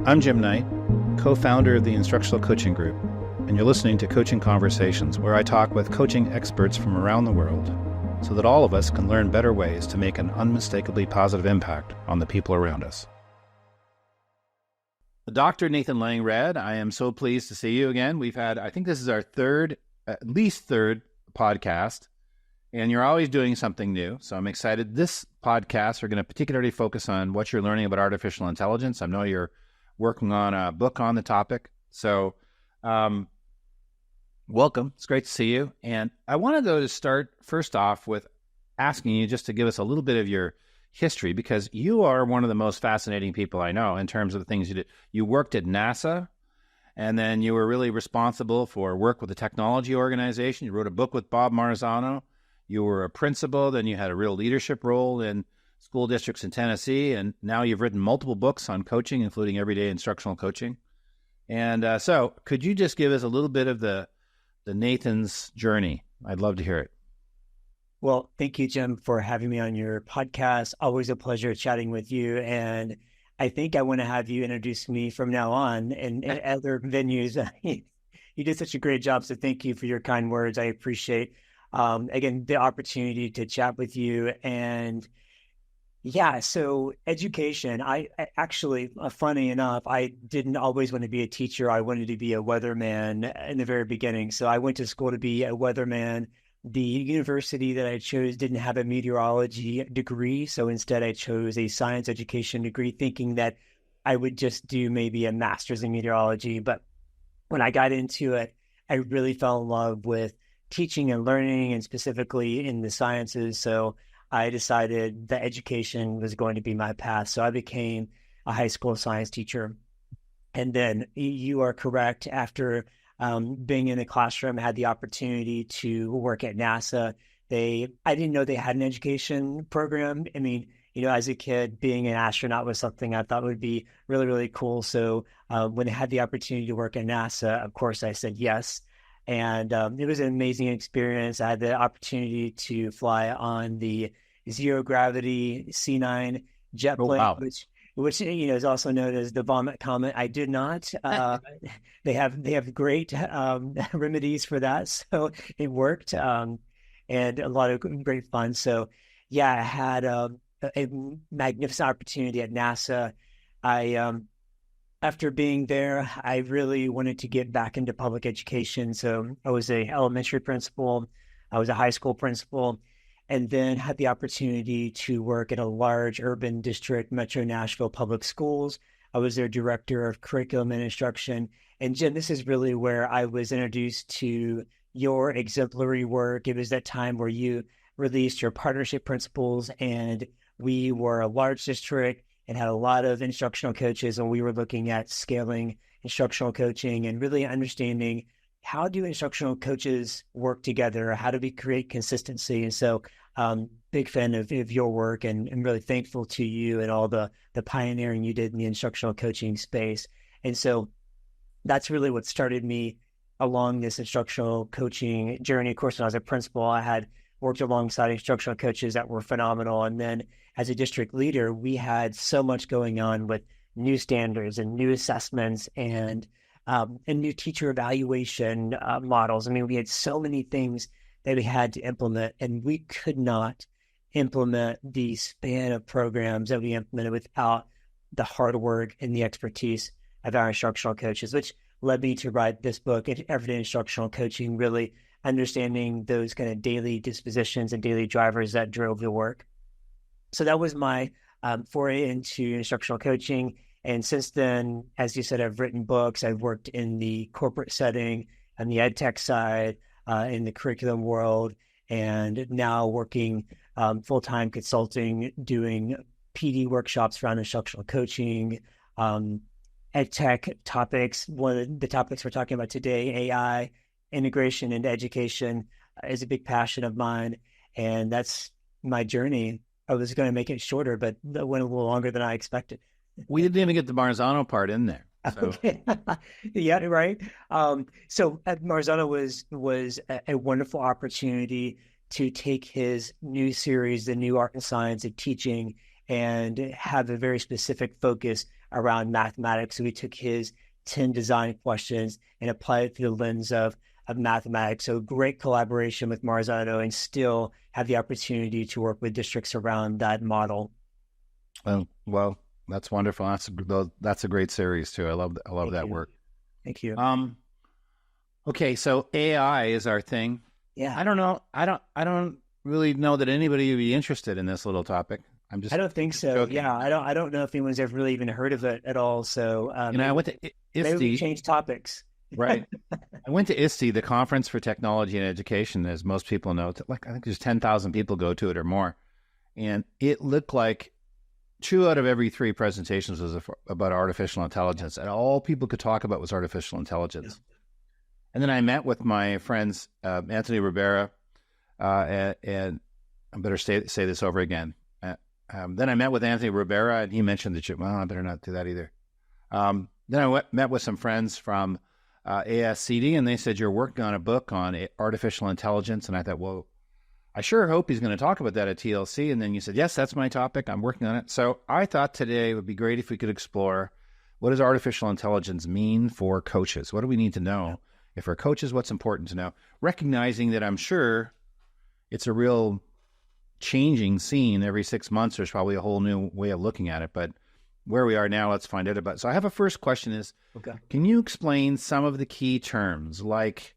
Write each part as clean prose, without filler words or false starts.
I'm Jim Knight, co-founder of the Instructional Coaching Group, and you're listening to Coaching Conversations, where I talk with coaching experts from around the world so that all of us can learn better ways to make an unmistakably positive impact on the people around us. Dr. Nathan Lang-Raad, I am so pleased to see you again. We've had, I think this is our at least third podcast, and you're always doing something new. So I'm excited. This podcast, we're going to particularly focus on what you're learning about artificial intelligence. I know you're working on a book on the topic. So welcome. It's great to see you. And I wanted though to start first off with asking you just to give us a little bit of your history, because you are one of the most fascinating people I know in terms of the things you did. You worked at NASA, and then you were really responsible for work with a technology organization. You wrote a book with Bob Marzano. You were a principal. Then you had a real leadership role in school districts in Tennessee. And now you've written multiple books on coaching, including everyday instructional coaching. And so could you just give us a little bit of the Nathan's journey? I'd love to hear it. Well, thank you, Jim, for having me on your podcast. Always a pleasure chatting with you. And I think I want to have you introduce me from now on in other venues. You did such a great job. So thank you for your kind words. I appreciate, again, the opportunity to chat with you. And yeah, so education, I actually, funny enough, I didn't always want to be a teacher. I wanted to be a weatherman in the very beginning. So I went to school to be a weatherman. The university that I chose didn't have a meteorology degree. So instead I chose a science education degree, thinking that I would just do maybe a master's in meteorology. But when I got into it, I really fell in love with teaching and learning, and specifically in the sciences. So I decided that education was going to be my path. So I became a high school science teacher. And then you are correct. After being in the classroom, I had the opportunity to work at NASA. I didn't know they had an education program. I mean, as a kid, being an astronaut was something I thought would be really, really cool. So when I had the opportunity to work at NASA, of course, I said yes. And it was an amazing experience. I had the opportunity to fly on the zero gravity C9 jet plane, wow. which is also known as the vomit comet. I did not. They have great remedies for that, so it worked, and a lot of great fun. So yeah, I had a magnificent opportunity at NASA. After being there, I really wanted to get back into public education. So I was an elementary principal, I was a high school principal, and then had the opportunity to work at a large urban district, Metro Nashville Public Schools. I was their director of curriculum and instruction. And Jim, this is really where I was introduced to your exemplary work. It was that time where you released your partnership principles, and we were a large district and had a lot of instructional coaches, and we were looking at scaling instructional coaching and really understanding how do instructional coaches work together? How do we create consistency? And so big fan of your work, and really thankful to you and all the pioneering you did in the instructional coaching space. And so that's really what started me along this instructional coaching journey. Of course, when I was a principal, I had worked alongside instructional coaches that were phenomenal. And then as a district leader, we had so much going on with new standards and new assessments and new teacher evaluation models. I mean, we had so many things that we had to implement, and we could not implement the span of programs that we implemented without the hard work and the expertise of our instructional coaches, which led me to write this book, Everyday Instructional Coaching, really understanding those kind of daily dispositions and daily drivers that drove the work. So that was my foray into instructional coaching. And since then, as you said, I've written books. I've worked in the corporate setting, on the ed tech side, in the curriculum world, and now working full-time consulting, doing PD workshops around instructional coaching, ed tech topics. One of the topics we're talking about today, AI, integration into education, is a big passion of mine. And that's my journey. I was going to make it shorter, but that went a little longer than I expected. We didn't even get the Marzano part in there. So. Okay. Yeah, right. So Marzano was a wonderful opportunity to take his new series, The New Art and Science of Teaching, and have a very specific focus around mathematics. So we took his 10 design questions and applied it through the lens of mathematics. So great collaboration with Marzano, and still have the opportunity to work with districts around that model. Oh, well, that's wonderful. That's a great series too. I love that work. Thank you. Okay, so AI is our thing. Yeah. I don't know. I don't really know that anybody would be interested in this little topic. I don't think so. joking. Yeah, I don't know if anyone's ever really even heard of it at all. So I went to maybe we ISTE. change topics. Right. I went to ISTE, the Conference for Technology and Education, as most people know. Like, I think there's 10,000 people go to it or more, and it looked like 2 out of every 3 presentations was about artificial intelligence, and all people could talk about was artificial intelligence. Yeah. And then I met with my friends, Anthony Ribera, and I better say this over again. Then I met with Anthony Ribera, and he mentioned that, I better not do that either. Then I met with some friends from ASCD, and they said, you're working on a book on artificial intelligence. And I thought, well, I sure hope he's going to talk about that at TLC. And then you said, yes, that's my topic. I'm working on it. So I thought today it would be great if we could explore, what does artificial intelligence mean for coaches? What do we need to know? If we're coaches, what's important to know? Recognizing that I'm sure it's a real changing scene. Every 6 months, there's probably a whole new way of looking at it. But where we are now, let's find out about it. So I have a first question is, Can you explain some of the key terms like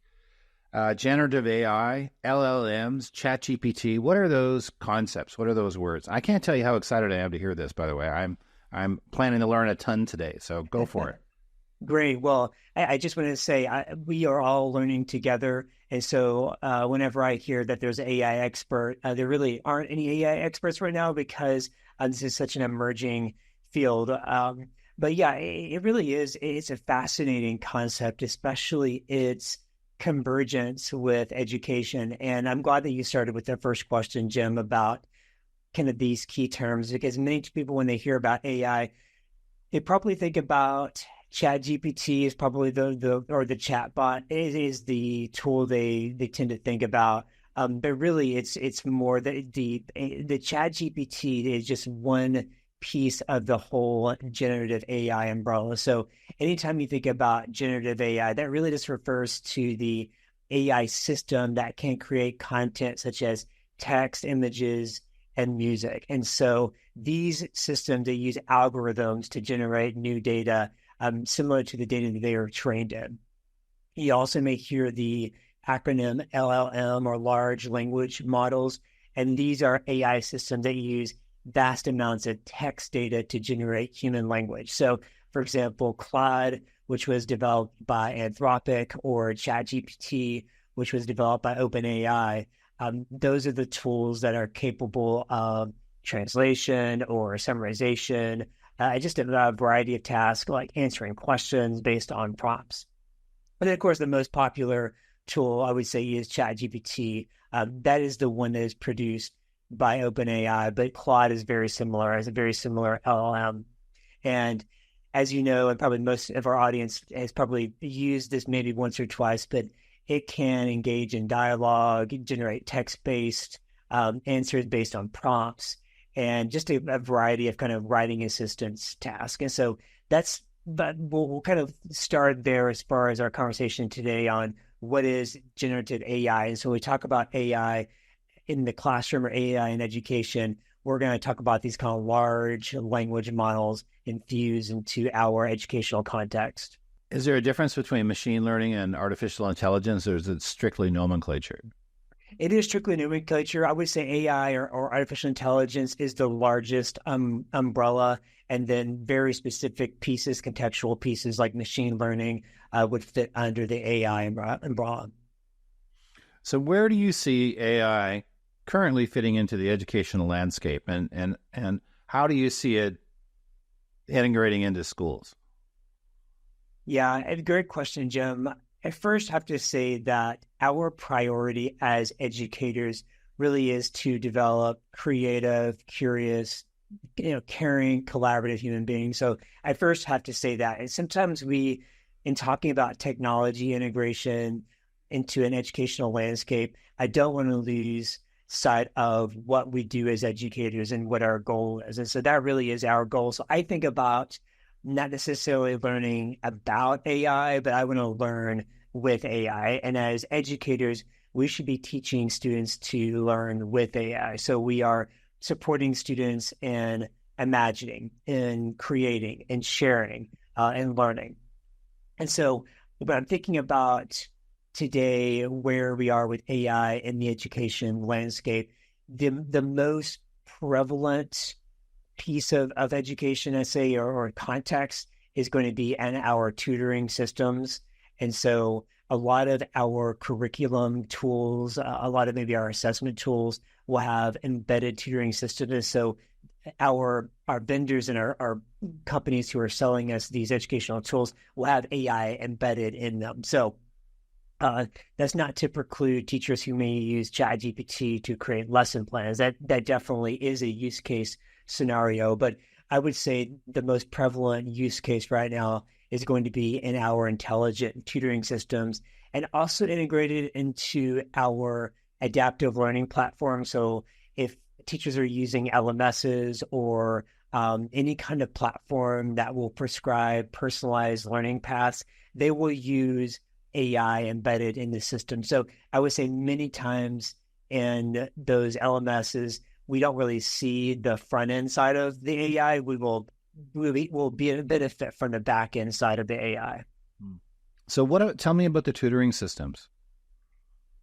generative AI, LLMs, ChatGPT? What are those concepts? What are those words? I can't tell you how excited I am to hear this, by the way. I'm planning to learn a ton today, so go for it. Great. Well, I just wanted to say we are all learning together. And so whenever I hear that there's an AI expert, there really aren't any AI experts right now because this is such an emerging field. But yeah, it really is. It's a fascinating concept, especially its convergence with education. And I'm glad that you started with the first question, Jim, about kind of these key terms, because many people, when they hear about AI, they probably think about ChatGPT is probably the chatbot is the tool they tend to think about. But really, it's more the ChatGPT is just one piece of the whole generative AI umbrella. So anytime you think about generative AI, that really just refers to the AI system that can create content such as text, images, and music. And so these systems, they use algorithms to generate new data, similar to the data that they are trained in. You also may hear the acronym LLM, or large language models, and these are AI systems that use vast amounts of text data to generate human language. So, for example, Claude, which was developed by Anthropic, or ChatGPT, which was developed by OpenAI, those are the tools that are capable of translation or summarization, just a variety of tasks like answering questions based on prompts. But then, of course, the most popular tool I would say is ChatGPT. That is the one that is produced by OpenAI, but Claude is very similar, as a very similar LLM. And as you know, and probably most of our audience has probably used this maybe once or twice, but it can engage in dialogue, generate text-based answers based on prompts, and just a variety of kind of writing assistance tasks. And so but we'll kind of start there as far as our conversation today on what is generative AI. And so we talk about AI in the classroom, or AI in education. We're going to talk about these kind of large language models infused into our educational context. Is there a difference between machine learning and artificial intelligence, or is it strictly nomenclature? It is strictly nomenclature. I would say AI or artificial intelligence is the largest umbrella, and then very specific pieces, contextual pieces like machine learning would fit under the AI umbrella. So where do you see AI currently fitting into the educational landscape, and how do you see it integrating into schools? Yeah, a great question, Jim. I first have to say that our priority as educators really is to develop creative, curious, caring, collaborative human beings. So I first have to say that. And sometimes in talking about technology integration into an educational landscape, I don't want to lose sight of what we do as educators and what our goal is. And so that really is our goal. So I think about not necessarily learning about AI, but I want to learn with AI. And as educators, we should be teaching students to learn with AI. So we are supporting students in imagining, in creating, in sharing, and learning. And so when I'm thinking about today, where we are with AI in the education landscape, the most prevalent piece of education, I say, or context is going to be in our tutoring systems. And so a lot of our curriculum tools, a lot of maybe our assessment tools will have embedded tutoring systems. So our vendors and our companies who are selling us these educational tools will have AI embedded in them. So that's not to preclude teachers who may use ChatGPT to create lesson plans. That definitely is a use case scenario. But I would say the most prevalent use case right now is going to be in our intelligent tutoring systems and also integrated into our adaptive learning platform. So if teachers are using LMSs or any kind of platform that will prescribe personalized learning paths, they will use AI embedded in the system. So I would say many times in those LMSs, we don't really see the front end side of the AI. We will be a benefit from the back end side of the AI. So tell me about the tutoring systems.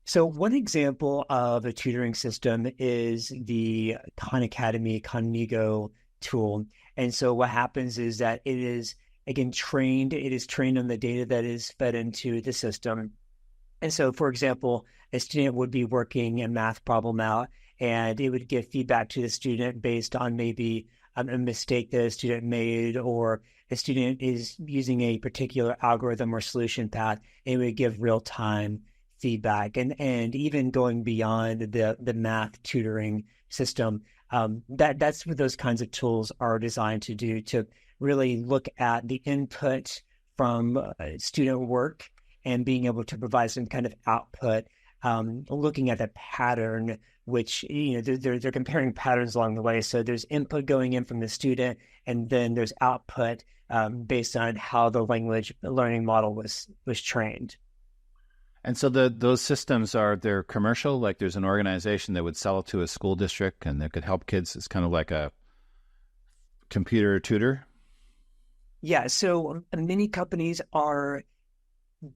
So one example of a tutoring system is the Khan Academy Khanmigo tool. And so what happens is that it is, again, it is trained on the data that is fed into the system. And so, for example, a student would be working a math problem out, and it would give feedback to the student based on maybe a mistake that a student made, or a student is using a particular algorithm or solution path, and it would give real-time feedback. And even going beyond the math tutoring system, that's what those kinds of tools are designed to do, to really look at the input from student work and being able to provide some kind of output, looking at the pattern, which, they're comparing patterns along the way. So there's input going in from the student, and then there's output based on how the language learning model was trained. And so those systems they're commercial, like there's an organization that would sell it to a school district and that could help kids. It's kind of like a computer tutor. Yeah, so many companies are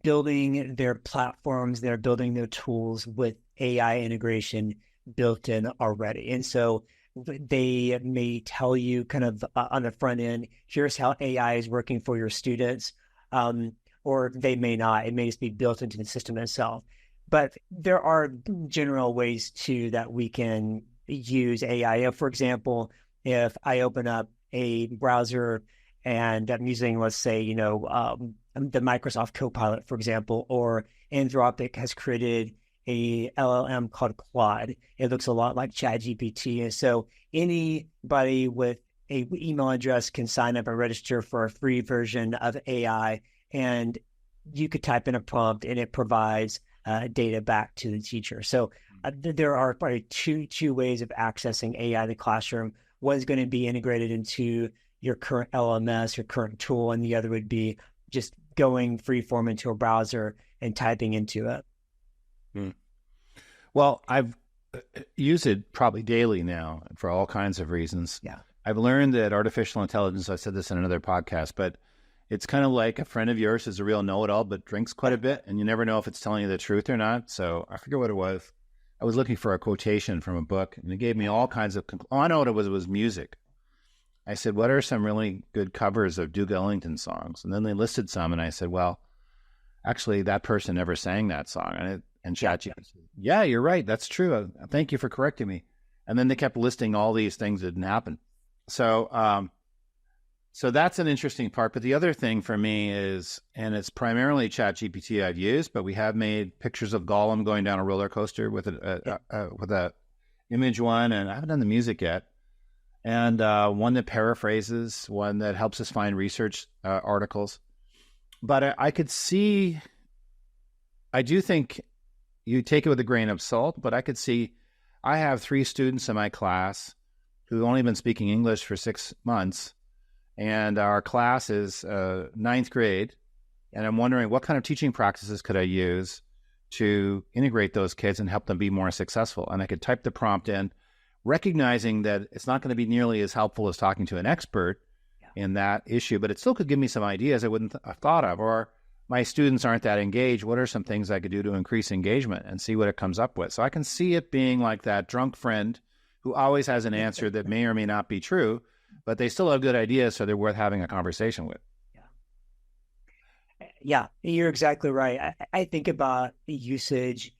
building their platforms, they're building their tools with AI integration built in already. And so they may tell you kind of on the front end, here's how AI is working for your students, or they may not. It may just be built into the system itself. But there are general ways too that we can use AI. For example, if I open up a browser and I'm using, let's say, the Microsoft Copilot, for example, or Anthropic has created a LLM called Claude. It looks a lot like ChatGPT. And so anybody with an email address can sign up and register for a free version of AI. And you could type in a prompt and it provides data back to the teacher. So there are probably two ways of accessing AI in the classroom. One is going to be integrated into your current LMS, your current tool, and the other would be just going freeform into a browser and typing into it. Well, I've used it probably daily now for all kinds of reasons. Yeah. I've learned that artificial intelligence, I said this in another podcast, but it's kind of like a friend of yours is a real know-it-all, but drinks quite a bit, and you never know if it's telling you the truth or not. So I forget what it was. I was looking for a quotation from a book, and it gave me all kinds of... I know what it was music. I said, what are some really good covers of Duke Ellington songs? And then they listed some, and I said, well, actually, that person never sang that song. And ChatGPT said, yeah, you're right. That's true. Thank you for correcting me. And then they kept listing all these things that didn't happen. So that's an interesting part. But the other thing for me is, and it's primarily ChatGPT I've used, but we have made pictures of Gollum going down a roller coaster with a image one, and I haven't done the music yet. And one that paraphrases, one that helps us find research articles. But I could see, I do think you take it with a grain of salt, but I could see, I have 3 students in my class who've only been speaking English for 6 months, and our class is ninth grade. And I'm wondering what kind of teaching practices could I use to integrate those kids and help them be more successful. And I could type the prompt in, recognizing that it's not going to be nearly as helpful as talking to an expert in that issue, but it still could give me some ideas I wouldn't have thought of. Or my students aren't that engaged. What are some things I could do to increase engagement, and see what it comes up with? So I can see it being like that drunk friend who always has an answer that may or may not be true, but they still have good ideas, so they're worth having a conversation with. Yeah, you're exactly right. I think about usage,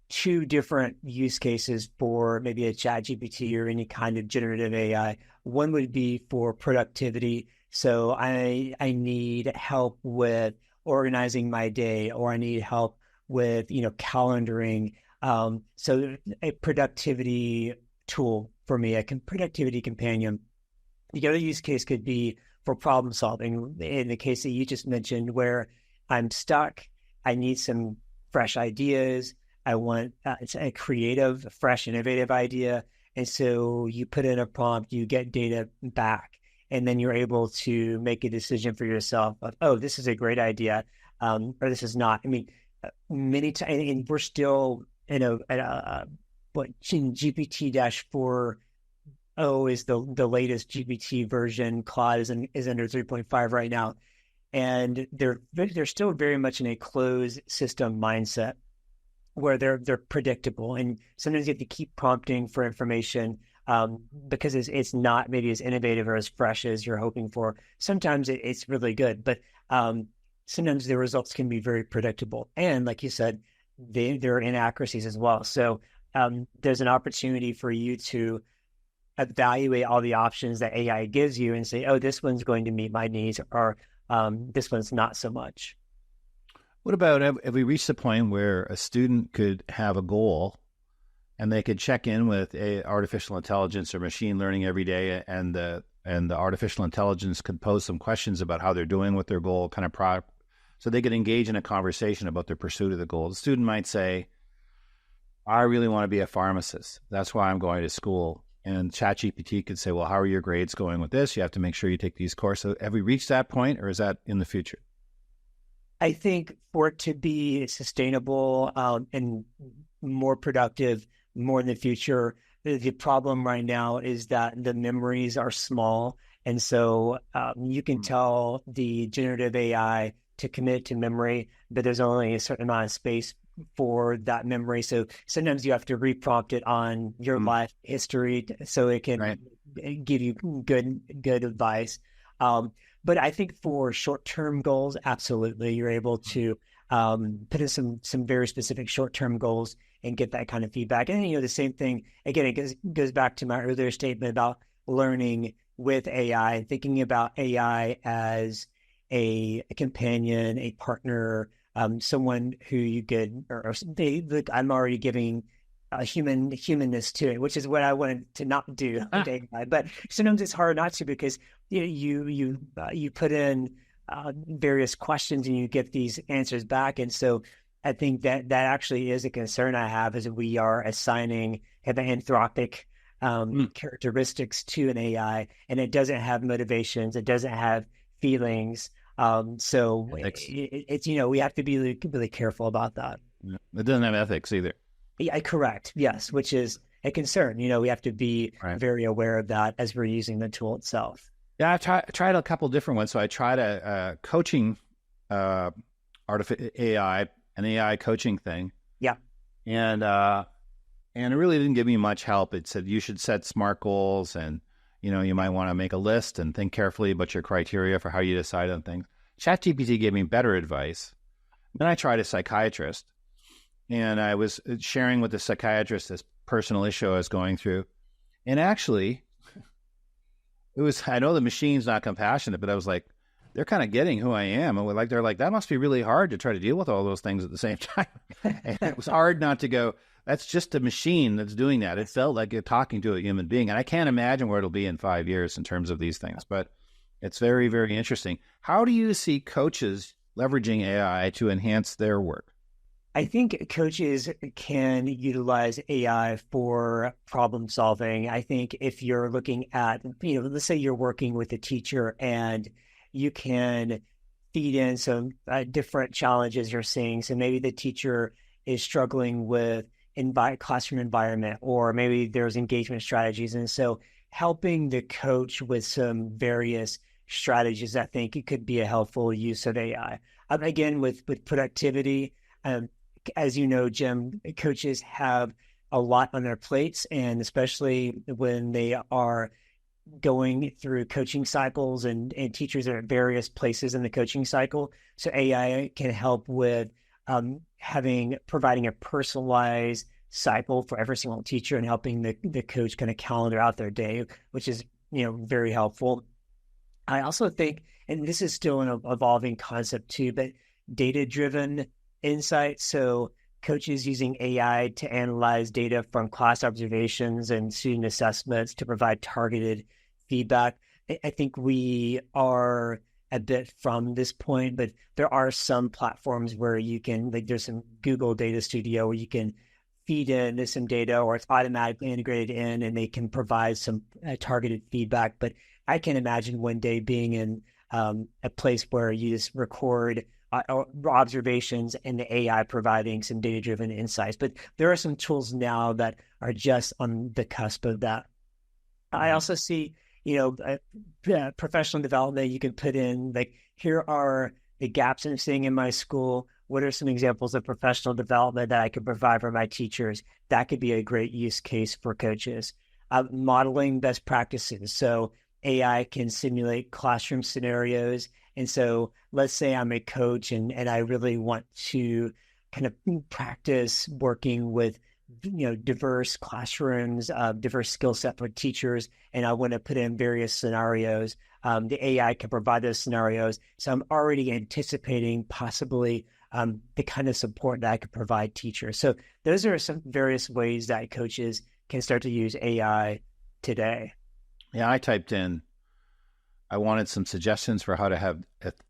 two different use cases for maybe a chat GPT or any kind of generative AI. One would be for productivity. So I need help with organizing my day, or I need help with, calendaring. So a productivity tool for me, a productivity companion. The other use case could be for problem solving, in the case that you just mentioned, where I'm stuck, I need some fresh ideas, I want it's a creative, fresh, innovative idea. And so you put in a prompt, you get data back, and then you're able to make a decision for yourself of, oh, this is a great idea, or this is not. I mean, many times, and we're still in GPT-4 is the latest GPT version. Claude is under 3.5 right now, and they're still very much in a closed system mindset where they're predictable, and sometimes you have to keep prompting for information because it's not maybe as innovative or as fresh as you're hoping for. Sometimes it's really good, but sometimes the results can be very predictable, and like you said, there are inaccuracies as well. So there's an opportunity for you to evaluate all the options that AI gives you and say, oh, this one's going to meet my needs, or this one's not so much. What about, have we reached the point where a student could have a goal and they could check in with artificial intelligence or machine learning every day, and the artificial intelligence could pose some questions about how they're doing with their goal, kind of product, so they could engage in a conversation about their pursuit of the goal? The student might say, I really want to be a pharmacist. That's why I'm going to school. And ChatGPT could say, well, how are your grades going with this? You have to make sure you take these courses. Have we reached that point, or is that in the future? I think for it to be sustainable and more productive, more in the future, the problem right now is that the memories are small. And so you can tell the generative AI to commit to memory, but there's only a certain amount of space for that memory. So sometimes you have to reprompt it on your life history so it can give you good advice. But I think for short-term goals, absolutely, you're able to put in some very specific short-term goals and get that kind of feedback. And the same thing again, it goes back to my earlier statement about learning with AI, thinking about AI as a companion, a partner, someone who you could, I'm already giving a humanness to it, which is what I wanted to not do. But sometimes it's hard not to, because you put in various questions and you get these answers back. And so I think that actually is a concern I have, is that we are assigning anthropic characteristics to an AI, and it doesn't have motivations, it doesn't have feelings. So it's we have to be really, really careful about that. Yeah. It doesn't have ethics either. Yeah, correct. Yes, which is a concern. We have to be very aware of that as we're using the tool itself. Yeah, I've tried a couple different ones. So I tried a coaching AI, an AI coaching thing. Yeah. And it really didn't give me much help. It said you should set SMART goals, and you might want to make a list and think carefully about your criteria for how you decide on things. ChatGPT gave me better advice. Then I tried a psychiatrist, and I was sharing with the psychiatrist this personal issue I was going through. And actually, I know the machine's not compassionate, but I was like, they're kind of getting who I am. And they're like, that must be really hard to try to deal with all those things at the same time. And it was hard not to go, that's just a machine that's doing that. It felt like you're talking to a human being. And I can't imagine where it'll be in 5 years in terms of these things, but it's very, very interesting. How do you see coaches leveraging AI to enhance their work? I think coaches can utilize AI for problem solving. I think if you're looking at, let's say you're working with a teacher and you can feed in some different challenges you're seeing. So maybe the teacher is struggling with classroom environment, or maybe there's engagement strategies. And so helping the coach with some various strategies, I think it could be a helpful use of AI. Again, with productivity, as you know, Jim, coaches have a lot on their plates, and especially when they are going through coaching cycles, and teachers are at various places in the coaching cycle. So AI can help with providing a personalized cycle for every single teacher, and helping the coach kind of calendar out their day, which is, very helpful. I also think, and this is still an evolving concept too, but data-driven insight. So coaches using AI to analyze data from class observations and student assessments to provide targeted feedback. I think we are a bit from this point, but there are some platforms where you can, like there's some Google Data Studio where you can feed in some data, or it's automatically integrated in, and they can provide some targeted feedback. But I can imagine one day being in a place where you just record observations and the AI providing some data-driven insights. But there are some tools now that are just on the cusp of that. I also see, professional development. You can put in, like, here are the gaps I'm seeing in my school. What are some examples of professional development that I could provide for my teachers? That could be a great use case for coaches. Modeling best practices. So AI can simulate classroom scenarios. And so let's say I'm a coach and I really want to kind of practice working with, diverse classrooms, diverse skill set for teachers, and I want to put in various scenarios. The AI can provide those scenarios. So I'm already anticipating possibly the kind of support that I could provide teachers. So those are some various ways that coaches can start to use AI today. Yeah, I typed in, I wanted some suggestions for how to have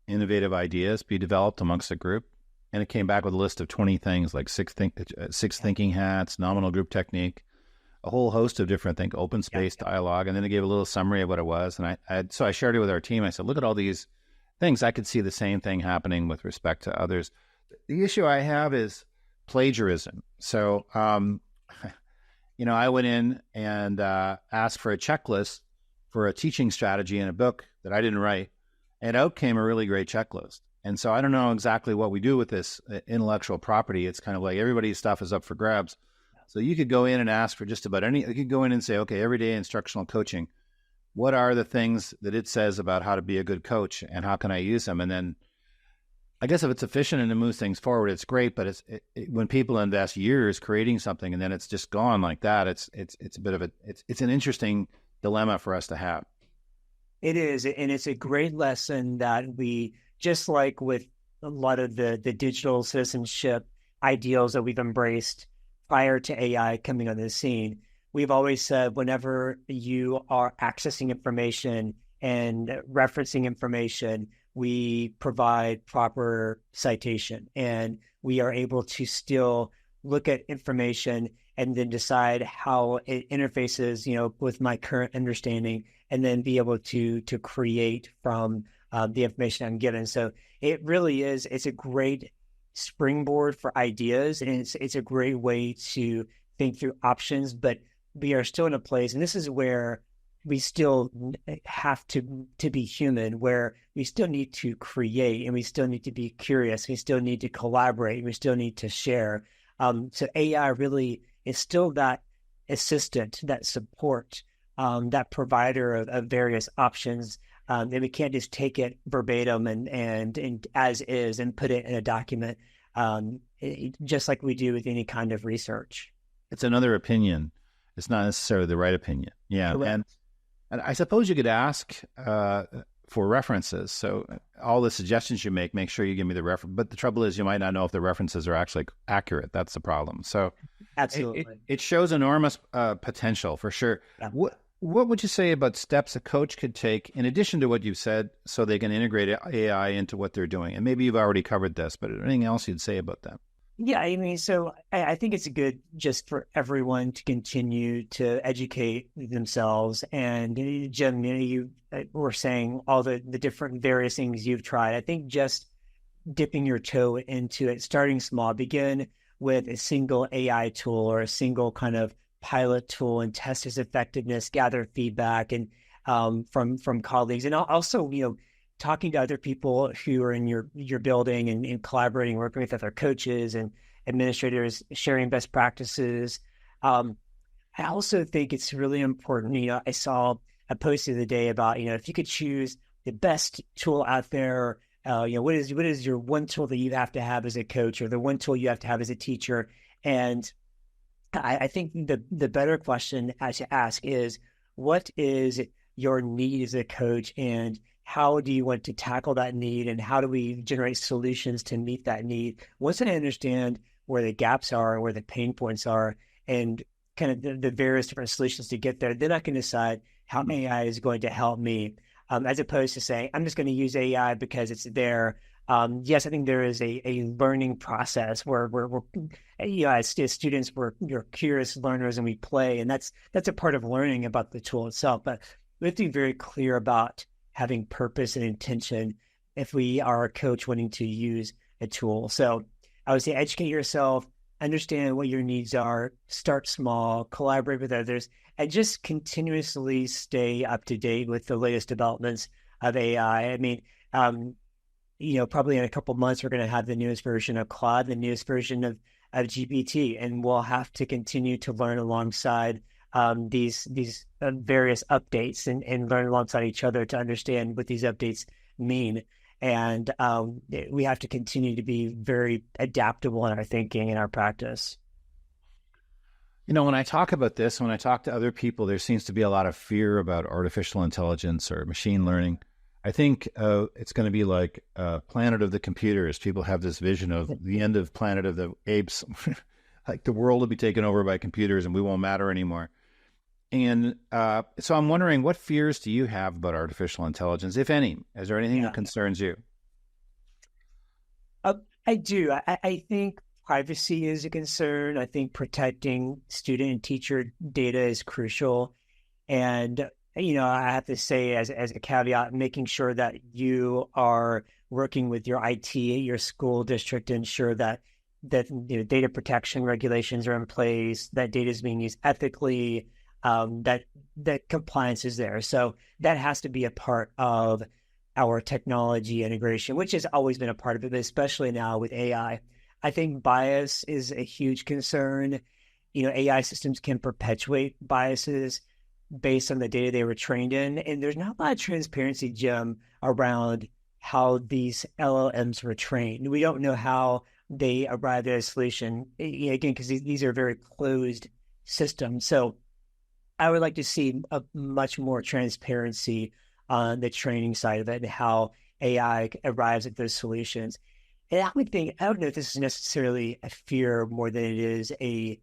innovative ideas be developed amongst a group. And it came back with a list of 20 things, like six thinking hats, nominal group technique, a whole host of different things, open space dialogue. And then it gave a little summary of what it was. And so I shared it with our team. I said, look at all these things. I could see the same thing happening with respect to others. The issue I have is plagiarism. So, I went in and asked for a checklist for a teaching strategy in a book that I didn't write, and out came a really great checklist. And so I don't know exactly what we do with this intellectual property. It's kind of like everybody's stuff is up for grabs. So you could go in and ask for just about you could go in and say, okay, everyday instructional coaching, what are the things that it says about how to be a good coach and how can I use them? And then I guess if it's efficient and it moves things forward, it's great. But when people invest years creating something and then it's just gone like that, it's a bit of it's an interesting dilemma for us to have. It is, and it's a great lesson that we, just like with a lot of the digital citizenship ideals that we've embraced prior to AI coming on the scene, we've always said whenever you are accessing information and referencing information, we provide proper citation, and we are able to still look at information and then decide how it interfaces, with my current understanding, and then be able to create from the information I'm given. So it really is, it's a great springboard for ideas, and it's a great way to think through options, but we are still in a place, and this is where we still have to be human, where we still need to create, and we still need to be curious, we still need to collaborate, we still need to share. So AI really is still that assistant, that support, that provider of various options. And we can't just take it verbatim and as is and put it in a document, just like we do with any kind of research. It's another opinion. It's not necessarily the right opinion. Yeah. And I suppose you could ask for references. So all the suggestions you make sure you give me the reference. But the trouble is you might not know if the references are actually accurate. That's the problem. So absolutely, it shows enormous potential for sure. Yeah. What would you say about steps a coach could take in addition to what you've said so they can integrate AI into what they're doing? And maybe you've already covered this, but anything else you'd say about that? Yeah, I mean, so I think it's good just for everyone to continue to educate themselves. And Jim, you were saying all the different various things you've tried. I think just dipping your toe into it, starting small, begin with a single AI tool or a single kind of pilot tool and test its effectiveness, gather feedback and from colleagues, and also talking to other people who are in your building and collaborating, working with other coaches and administrators, sharing best practices. Um, I also think it's really important. I saw a post the other day about if you could choose the best tool out there, what is your one tool that you have to have as a coach, or the one tool you have to have as a teacher? And I think the better question to ask is, what is your need as a coach, and how do you want to tackle that need, and how do we generate solutions to meet that need? Once I understand where the gaps are, where the pain points are, and kind of the various different solutions to get there, then I can decide how AI is going to help me, as opposed to saying, I'm just going to use AI because it's there. Yes, I think there is a learning process where we're as students, we're curious learners and we play, and that's a part of learning about the tool itself. But we have to be very clear about having purpose and intention if we are a coach wanting to use a tool. So I would say educate yourself, understand what your needs are, start small, collaborate with others, and just continuously stay up to date with the latest developments of AI. I mean, probably in a couple of months, we're going to have the newest version of Claude, the newest version of GPT, and we'll have to continue to learn alongside these various updates and learn alongside each other to understand what these updates mean. And we have to continue to be very adaptable in our thinking and our practice. When I talk about this, when I talk to other people, there seems to be a lot of fear about artificial intelligence or machine learning. I think it's going to be like Planet of the Computers. People have this vision of the end of Planet of the Apes, like the world will be taken over by computers and we won't matter anymore. And so I'm wondering, what fears do you have about artificial intelligence, if any? Is there anything that concerns you? I do. I think privacy is a concern. I think protecting student and teacher data is crucial. And, I have to say as a caveat, making sure that you are working with your IT, your school district, to ensure that data protection regulations are in place, that data is being used ethically, that compliance is there. So that has to be a part of our technology integration, which has always been a part of it, but especially now with AI. I think bias is a huge concern. AI systems can perpetuate biases based on the data they were trained in. And there's not a lot of transparency, Jim, around how these LLMs were trained. We don't know how they arrived at a solution, again, because these are very closed systems. So I would like to see a much more transparency on the training side of it and how AI arrives at those solutions. And I don't know if this is necessarily a fear more than it is a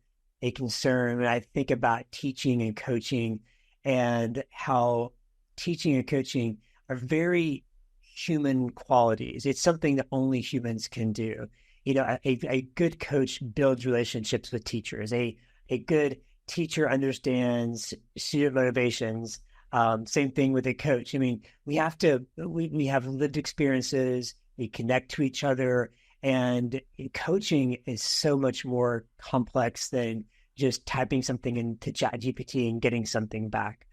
concern. When I think about teaching and coaching and how teaching and coaching are very human qualities. It's something that only humans can do. A good coach builds relationships with teachers. A good teacher understands student motivations. Same thing with a coach. I mean, we have lived experiences. We connect to each other, and coaching is so much more complex than just typing something into ChatGPT and getting something back.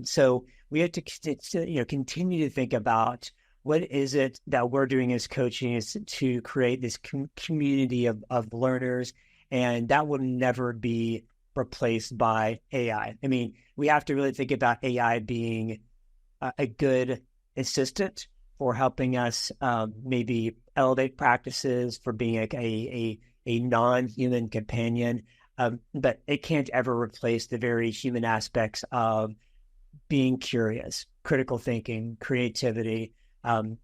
So we have to continue to think about what is it that we're doing as coaching is to create this community of learners, and that will never be replaced by AI. I mean, we have to really think about AI being a good assistant for helping us maybe elevate practices, for being a non-human companion. But it can't ever replace the very human aspects of being curious, critical thinking, creativity.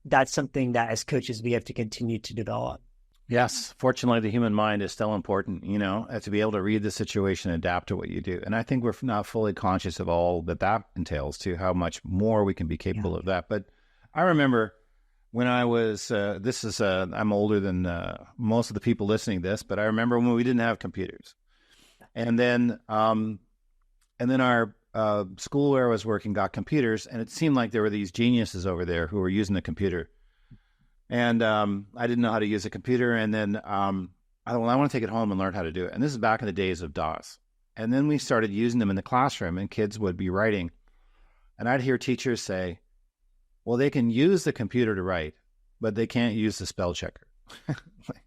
That's something that as coaches, we have to continue to develop. Yes. Fortunately, the human mind is still important, to be able to read the situation, adapt to what you do. And I think we're not fully conscious of all that entails, too, how much more we can be capable of that. But I remember when I was, I'm older than most of the people listening to this, but I remember when we didn't have computers. And then our school where I was working got computers, and it seemed like there were these geniuses over there who were using the computer. And I didn't know how to use a computer. And then I want to take it home and learn how to do it. And this is back in the days of DOS. And then we started using them in the classroom, and kids would be writing. And I'd hear teachers say, well, they can use the computer to write, but they can't use the spell checker.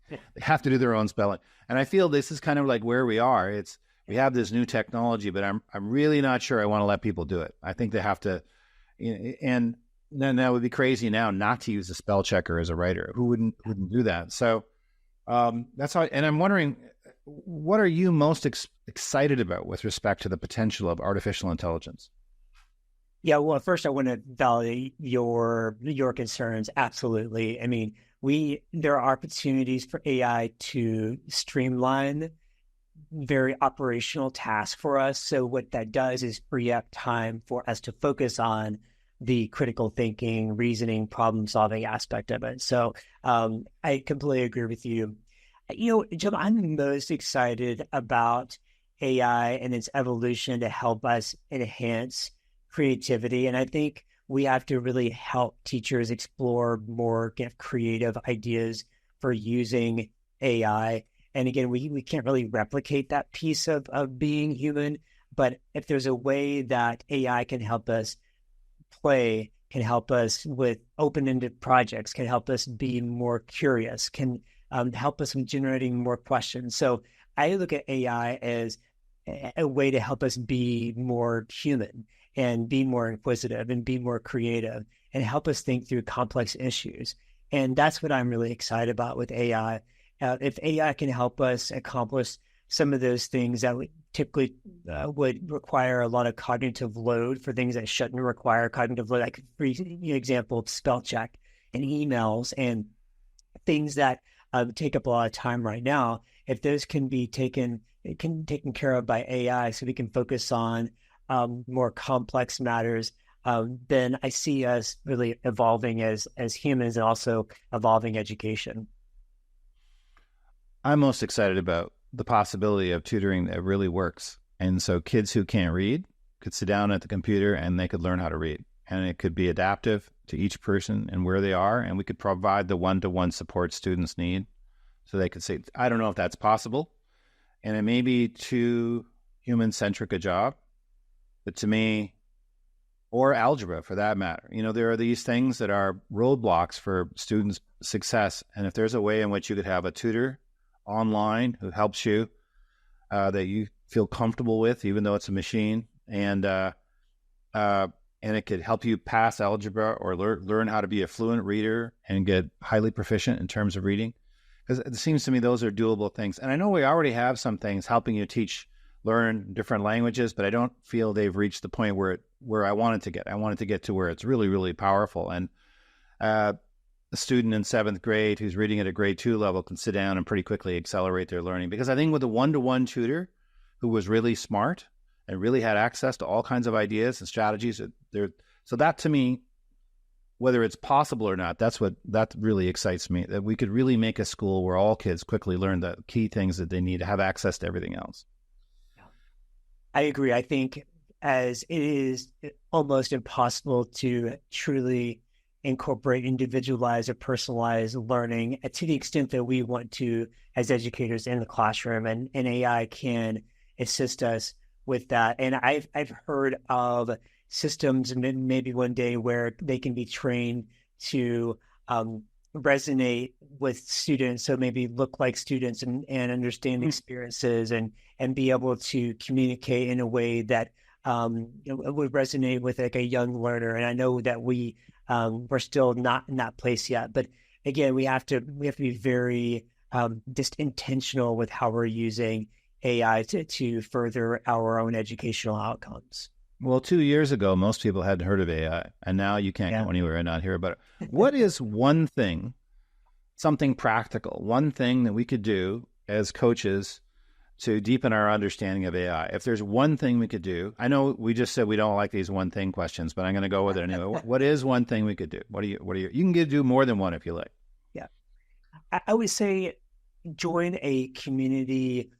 They have to do their own spelling. And I feel this is kind of like where we are. We have this new technology, but I'm really not sure I want to let people do it. I think they have to, and then that would be crazy now not to use the spell checker as a writer. Who wouldn't do that? So that's how. And I'm wondering, what are you most excited about with respect to the potential of artificial intelligence? Yeah, well, first I want to validate your concerns. Absolutely. I mean, there are opportunities for AI to streamline very operational tasks for us. So what that does is free up time for us to focus on the critical thinking, reasoning, problem solving aspect of it. So I completely agree with you. Jim, I'm most excited about AI and its evolution to help us enhance creativity. And I think we have to really help teachers explore more kind of creative ideas for using AI. And again, we can't really replicate that piece of being human, but if there's a way that AI can help us play, can help us with open-ended projects, can help us be more curious, can help us with generating more questions. So I look at AI as a way to help us be more human and be more inquisitive and be more creative and help us think through complex issues. And that's what I'm really excited about with AI. If AI can help us accomplish some of those things that typically would require a lot of cognitive load for things that shouldn't require cognitive load, like for example, spell check and emails and things that take up a lot of time right now, if those can be taken care of by AI so we can focus on more complex matters, then I see us really evolving as humans and also evolving education. I'm most excited about the possibility of tutoring that really works. And so kids who can't read could sit down at the computer and they could learn how to read. And it could be adaptive to each person and where they are. And we could provide the one-to-one support students need. So they could say, I don't know if that's possible. And it may be too human-centric a job. But to me, or algebra for that matter, there are these things that are roadblocks for students' success. And if there's a way in which you could have a tutor online who helps you, that you feel comfortable with, even though it's a machine, and it could help you pass algebra or learn how to be a fluent reader and get highly proficient in terms of reading. Because it seems to me those are doable things. And I know we already have some things helping you learn different languages, but I don't feel they've reached the point where I wanted to get. I wanted to get to where it's really, really powerful. And a student in 7th grade who's reading at a grade 2 level can sit down and pretty quickly accelerate their learning. Because I think with a one-to-one tutor who was really smart and really had access to all kinds of ideas and strategies, so that to me, whether it's possible or not, that really excites me, that we could really make a school where all kids quickly learn the key things that they need to have access to everything else. I agree. I think as it is almost impossible to truly incorporate individualized or personalized learning to the extent that we want to as educators in the classroom, and AI can assist us with that. And I've heard of systems maybe one day where they can be trained to resonate with students, so maybe look like students and understand experiences and be able to communicate in a way that would resonate with like a young learner. And I know that we're still not in that place yet, but again, we have to be very just intentional with how we're using AI to further our own educational outcomes. Well, 2 years ago, most people hadn't heard of AI, and now you can't go anywhere and not hear about it. What is one thing, something practical, one thing that we could do as coaches to deepen our understanding of AI. If there's one thing we could do, I know we just said we don't like these one thing questions, but I'm going to go with it anyway. What is one thing we could do? You can do more than one if you like. Yeah. I would say join a community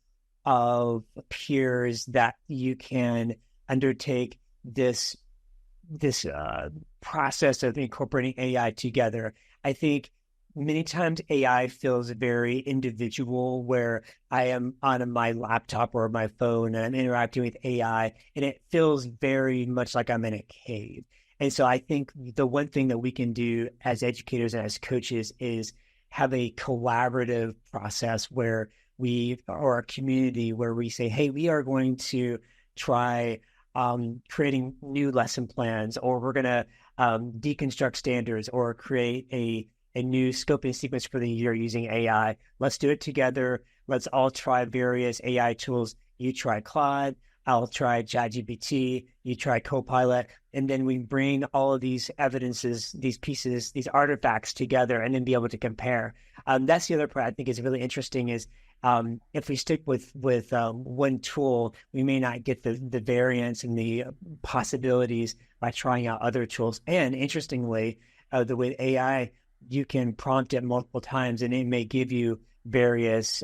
of peers that you can undertake this process of incorporating AI together. I think many times AI feels very individual, where I am on my laptop or my phone and I'm interacting with AI, and it feels very much like I'm in a cave. And so I think the one thing that we can do as educators and as coaches is have a collaborative process where or a community where we say, hey, we are going to try creating new lesson plans, or we're going to deconstruct standards, or create a new scoping sequence for the year using AI. Let's do it together. Let's all try various AI tools. You try Claude, I'll try ChatGPT, you try Copilot, and then we bring all of these evidences, these pieces, these artifacts together, and then be able to compare. That's the other part I think is really interesting is if we stick with one tool, we may not get the variance and the possibilities by trying out other tools. And interestingly, the way AI, you can prompt it multiple times and it may give you various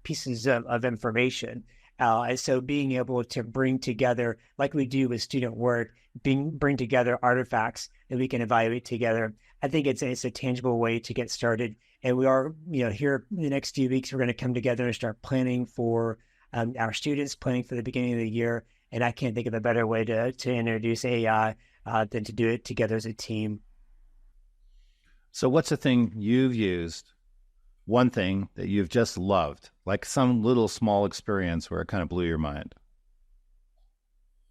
pieces of information. And so being able to bring together, like we do with student work, bring together artifacts that we can evaluate together, I think it's a tangible way to get started. And we are, here in the next few weeks, we're going to come together and start planning for our students, planning for the beginning of the year. And I can't think of a better way to introduce AI than to do it together as a team. So what's the thing you've used, one thing that you've just loved, like some little small experience where it kind of blew your mind?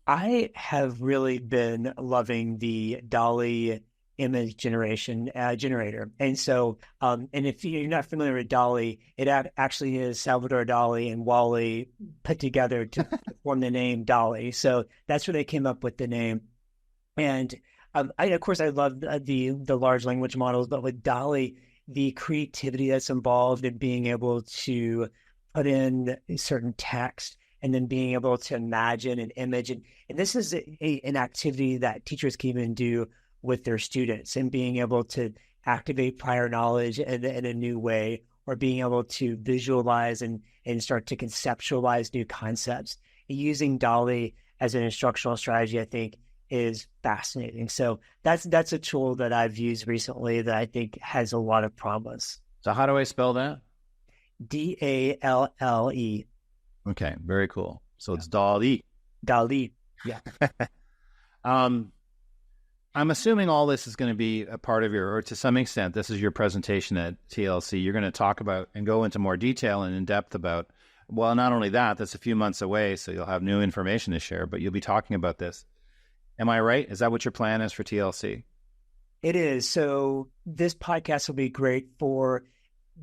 I have really been loving the DALL-E image generator. And so, and if you're not familiar with DALL-E, it actually is Salvador Dali and Wally put together to form the name DALL-E. So that's where they came up with the name. And of course, I love the large language models, but with DALL-E, the creativity that's involved in being able to put in certain text and then being able to imagine an image. And this is an activity that teachers can even do with their students, and being able to activate prior knowledge in a new way, or being able to visualize and start to conceptualize new concepts. Using DALL-E as an instructional strategy, I think, is fascinating. So that's a tool that I've used recently that I think has a lot of promise. So how do I spell that? DALLE. Okay, very cool. So it's DALL-E. DALL-E, yeah. I'm assuming all this is going to be a part of or to some extent, this is your presentation at TLC. You're going to talk about and go into more detail and in depth about, well, not only that's a few months away, so you'll have new information to share, but you'll be talking about this. Am I right? Is that what your plan is for TLC? It is. So this podcast will be great for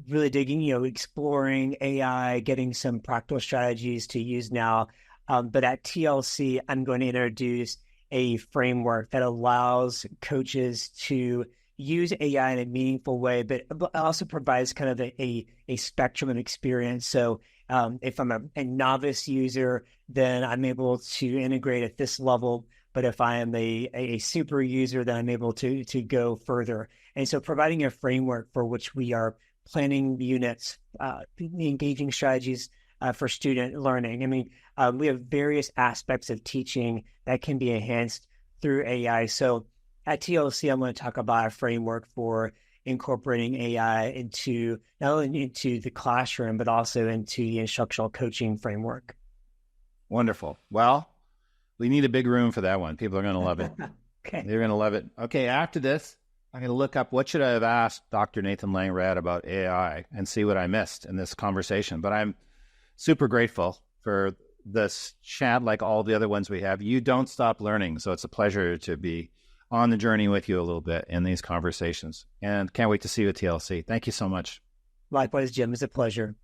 really digging, exploring AI, getting some practical strategies to use now. But at TLC, I'm going to introduce a framework that allows coaches to use AI in a meaningful way, but also provides kind of a spectrum of experience. So if I'm a novice user, then I'm able to integrate at this level. But if I am a super user, then I'm able to go further. And so providing a framework for which we are planning units, engaging strategies for student learning. I mean, we have various aspects of teaching that can be enhanced through AI. So at TLC, I'm going to talk about a framework for incorporating AI into not only into the classroom, but also into the instructional coaching framework. Wonderful. Well, we need a big room for that one. People are going to love it. Okay. They're going to love it. Okay, after this, I'm going to look up what should I have asked Dr. Nathan Lang-Raad about AI and see what I missed in this conversation. But I'm super grateful for this chat, like all the other ones we have. You don't stop learning, so it's a pleasure to be on the journey with you a little bit in these conversations. And can't wait to see you at TLC. Thank you so much. Likewise, Jim. It's a pleasure.